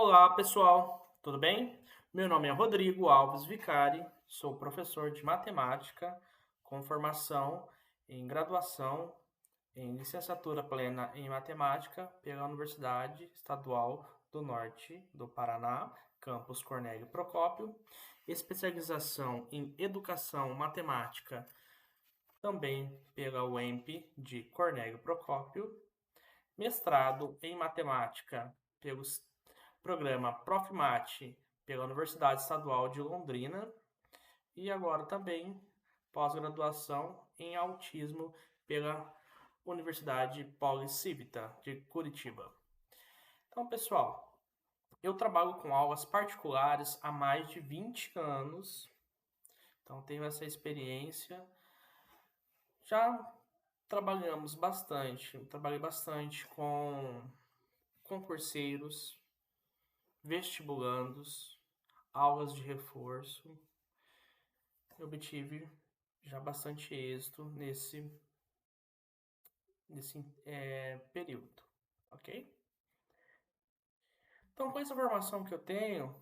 Olá, pessoal, tudo bem? Meu nome é Rodrigo Alves Vicari, sou professor de matemática com formação em graduação em licenciatura plena em matemática pela Universidade Estadual do Norte do Paraná, campus Cornélio Procópio, especialização em educação matemática também pela UEMP de Cornélio Procópio, mestrado em matemática pelo programa ProfMate pela Universidade Estadual de Londrina e agora também pós-graduação em autismo pela Universidade Policívita de Curitiba. Então, pessoal, eu trabalho com aulas particulares há mais de 20 anos, então tenho essa experiência. Já trabalhei bastante com concurseiros, vestibulandos, aulas de reforço. Eu obtive já bastante êxito nesse período, ok? Então, com essa formação que eu tenho,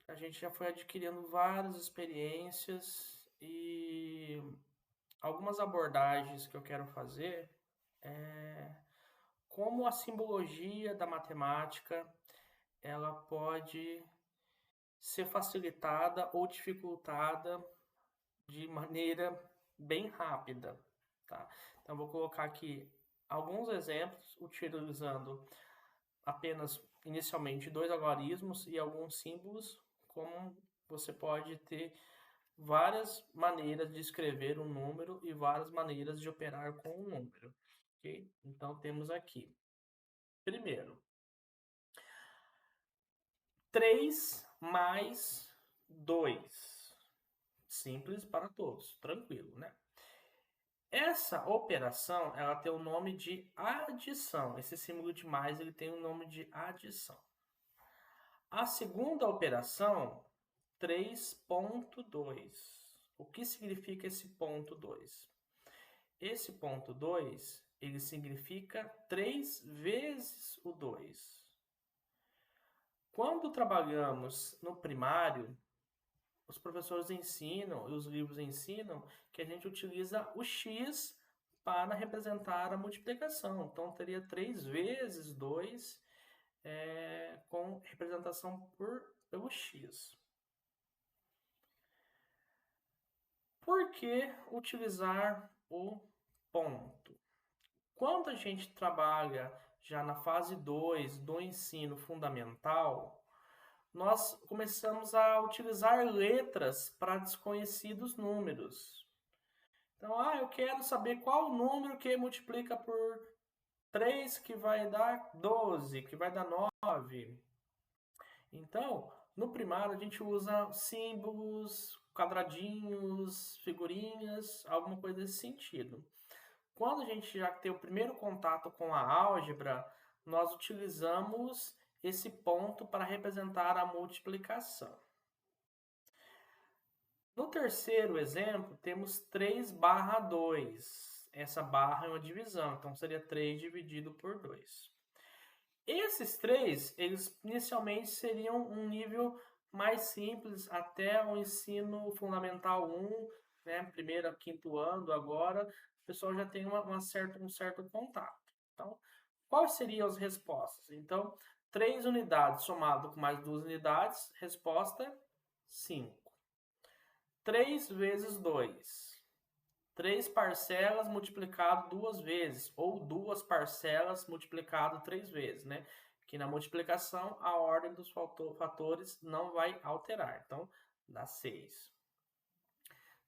a gente já foi adquirindo várias experiências e algumas abordagens que eu quero fazer é como a simbologia da matemática ela pode ser facilitada ou dificultada de maneira bem rápida, tá? Então, vou colocar aqui alguns exemplos utilizando apenas inicialmente dois algarismos e alguns símbolos, como você pode ter várias maneiras de escrever um número e várias maneiras de operar com um número, ok? Então, temos aqui, primeiro, 3 mais 2. Simples para todos, tranquilo, né? Essa operação, ela tem o nome de adição. Esse símbolo de mais, ele tem o nome de adição. A segunda operação, 3,2. O que significa esse ponto 2? Esse ponto 2, ele significa 3 vezes o 2. Quando trabalhamos no primário, os professores ensinam e os livros ensinam que a gente utiliza o x para representar a multiplicação. Então, teria 3 vezes 2 com representação pelo x. Por que utilizar o ponto? Quando a gente trabalha já na fase 2 do ensino fundamental, nós começamos a utilizar letras para desconhecidos números. Então, eu quero saber qual o número que multiplica por 3 que vai dar 12, que vai dar 9. Então, no primário a gente usa símbolos, quadradinhos, figurinhas, alguma coisa desse sentido. Quando a gente já tem o primeiro contato com a álgebra, nós utilizamos esse ponto para representar a multiplicação. No terceiro exemplo, temos 3/2. Essa barra é uma divisão, então seria 3 dividido por 2. Esses 3, eles inicialmente seriam um nível mais simples até o ensino fundamental 1, né, primeiro a quinto ano, agora o pessoal já tem um certo contato. Então, quais seriam as respostas? Então, 3 unidades somado com mais 2 unidades, resposta 5. 3 vezes 2. 3 parcelas multiplicado 2 vezes, ou 2 parcelas multiplicado 3 vezes, né? Que na multiplicação a ordem dos fatores não vai alterar. Então, dá 6.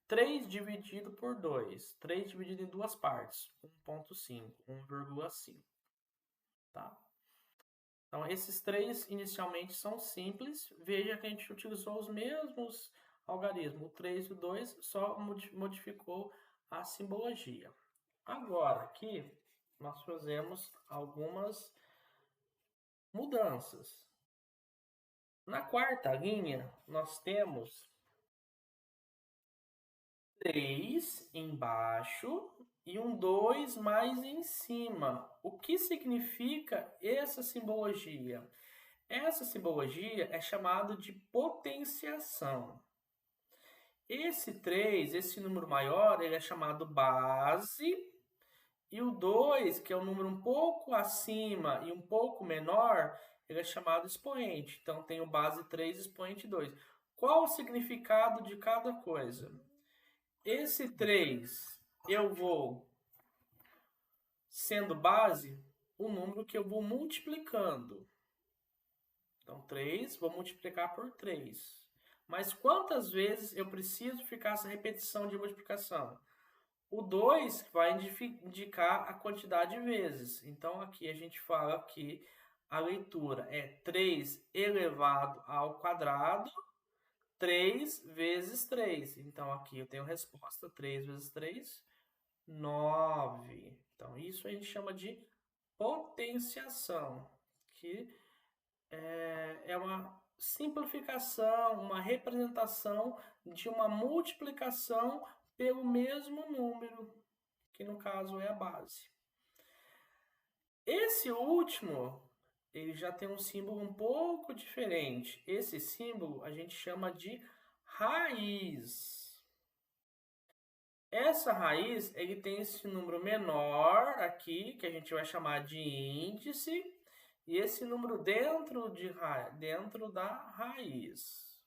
3 dividido por 2. 3 dividido em duas partes. 1,5. 1,5. Tá? Então, esses três inicialmente são simples. Veja que a gente utilizou os mesmos algarismos. O 3 e o 2 só modificou a simbologia. Agora, aqui, nós fazemos algumas mudanças. Na quarta linha, nós temos 3 embaixo e um 2 mais em cima. O que significa essa simbologia? Essa simbologia é chamada de potenciação. Esse 3, esse número maior, ele é chamado base, e o 2, que é um número um pouco acima e um pouco menor, ele é chamado expoente. Então, tem o base 3, expoente 2. Qual o significado de cada coisa? Esse 3, eu vou, sendo base, o número que eu vou multiplicando. Então, 3, vou multiplicar por 3. Mas quantas vezes eu preciso ficar essa repetição de multiplicação? O 2 vai indicar a quantidade de vezes. Então, aqui a gente fala que a leitura é 3 elevado ao quadrado, 3 vezes 3. Então, aqui eu tenho a resposta, 3 vezes 3, 9. Então, isso a gente chama de potenciação, que é uma simplificação, uma representação de uma multiplicação pelo mesmo número, que no caso é a base. Esse último, ele já tem um símbolo um pouco diferente. Esse símbolo a gente chama de raiz. Essa raiz, ele tem esse número menor aqui, que a gente vai chamar de índice, e esse número dentro da raiz.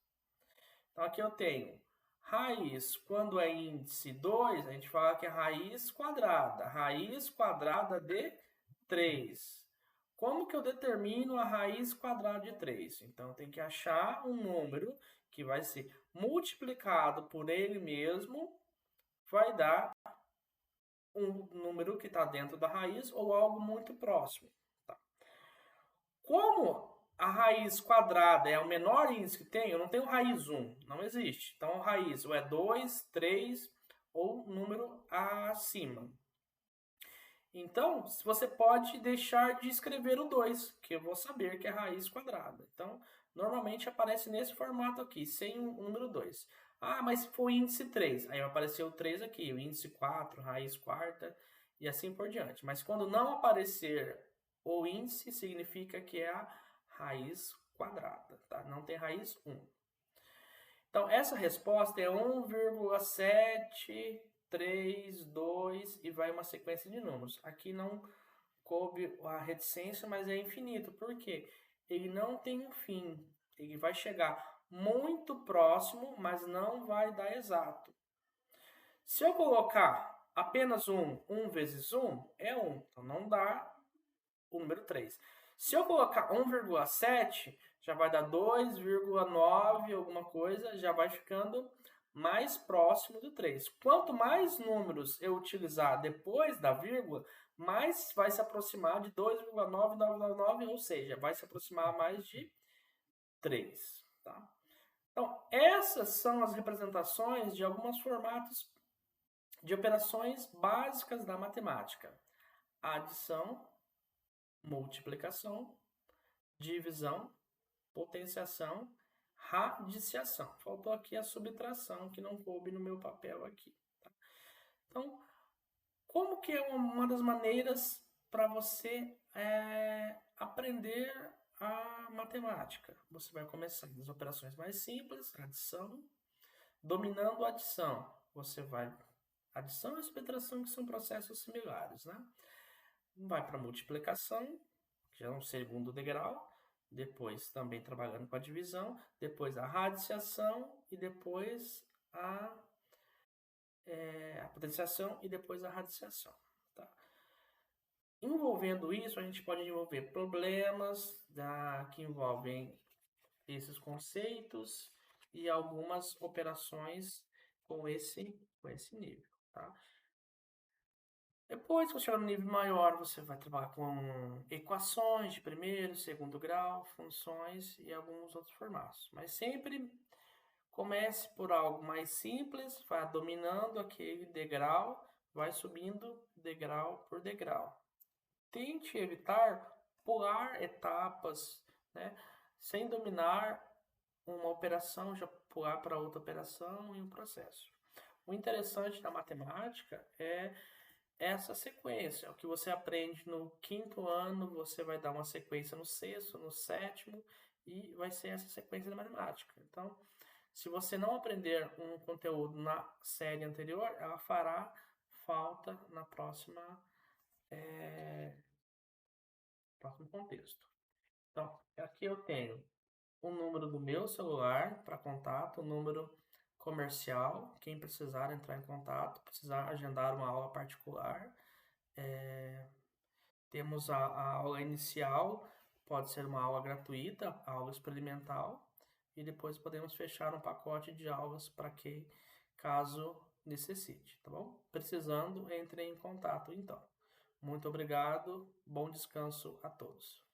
Então, aqui eu tenho raiz, quando é índice 2, a gente fala que é raiz quadrada de 3. Como que eu determino a raiz quadrada de 3? Então, eu tenho que achar um número que vai ser multiplicado por ele mesmo, vai dar um número que está dentro da raiz ou algo muito próximo. Tá? Como a raiz quadrada é o menor índice que tem, eu não tenho raiz 1, não existe. Então, raiz ou é 2, 3 ou número acima. Então, você pode deixar de escrever o 2, que eu vou saber que é raiz quadrada. Então, normalmente aparece nesse formato aqui, sem o número 2. Ah, mas se for o índice 3, aí vai aparecer o 3 aqui, o índice 4, raiz quarta e assim por diante. Mas quando não aparecer o índice, significa que é a raiz quadrada, tá? Não tem raiz 1. Então, essa resposta é 1,7... 3, 2 e vai uma sequência de números. Aqui não coube a reticência, mas é infinito. Por quê? Ele não tem um fim. Ele vai chegar muito próximo, mas não vai dar exato. Se eu colocar apenas 1 vezes 1, é 1. Então, não dá o número 3. Se eu colocar 1,7, já vai dar 2,9 alguma coisa, já vai ficando mais próximo do 3. Quanto mais números eu utilizar depois da vírgula, mais vai se aproximar de 2,9999, ou seja, vai se aproximar mais de 3. Tá? Então, essas são as representações de alguns formatos de operações básicas da matemática. Adição, multiplicação, divisão, potenciação, radiciação. Faltou aqui a subtração, que não coube no meu papel aqui. Tá? Então, como que é uma das maneiras para você aprender a matemática? Você vai começar das operações mais simples, adição, dominando a adição. Você vai... Adição e subtração, que são processos similares, né? Vai para multiplicação, que já é um segundo degrau, depois também trabalhando com a divisão, depois a radiciação e depois a potenciação e depois a radiciação. Tá? Envolvendo isso, a gente pode envolver problemas que envolvem esses conceitos e algumas operações com esse nível. Tá? Depois, quando chegar no nível maior, você vai trabalhar com equações de primeiro, segundo grau, funções e alguns outros formatos. Mas sempre comece por algo mais simples, vá dominando aquele degrau, vai subindo degrau por degrau. Tente evitar pular etapas, né? Sem dominar uma operação, já pular para outra operação e um processo. O interessante da matemática é essa sequência. O que você aprende no quinto ano, você vai dar uma sequência no sexto, no sétimo, e vai ser essa sequência da matemática. Então, se você não aprender um conteúdo na série anterior, ela fará falta na próximo contexto. Então, aqui eu tenho o número do meu celular para contato, o número comercial, quem precisar entrar em contato, precisar agendar uma aula particular. Temos a aula inicial, pode ser uma aula gratuita, aula experimental, e depois podemos fechar um pacote de aulas para quem, caso necessite, tá bom? Precisando, entre em contato então. Muito obrigado, bom descanso a todos.